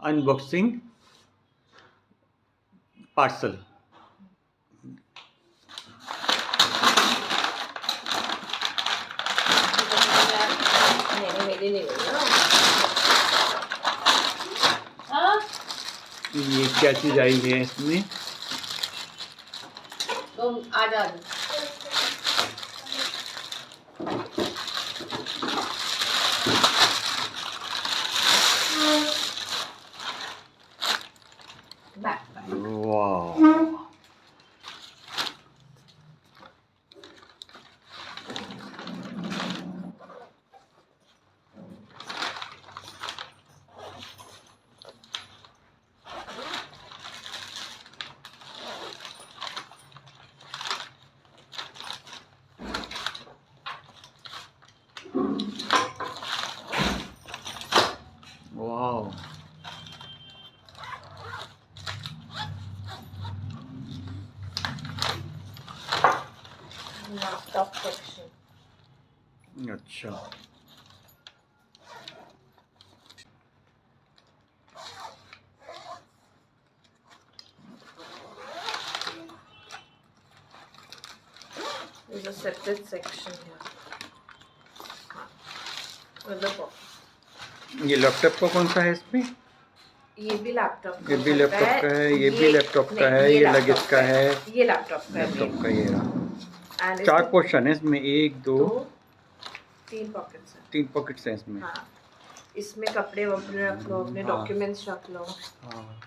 Unboxing parcel. मेरी नहीं हुई ना। हाँ? ये क्या चीज आई है इसमें? तो आ जा। वाह, वाह, लैपटॉप सेक्शन। अच्छा। There's a separate section here. With the box. ये लैपटॉप का कौन सा है इसमें? ये भी लैपटॉप का ये भी लैपटॉप का है, ये भी लैपटॉप का है, ये लगेज का है, ये लैपटॉप का है। लैपटॉप का ये रहा। And 4 पोर्शन है इसमें, 1 2 3 पॉकेट्स हैं। 3 पॉकेट्स हैं इसमें। हाँ, इसमें कपड़े वपड़े रख लो, अपने हाँ। डॉक्यूमेंट्स रख लो। हाँ।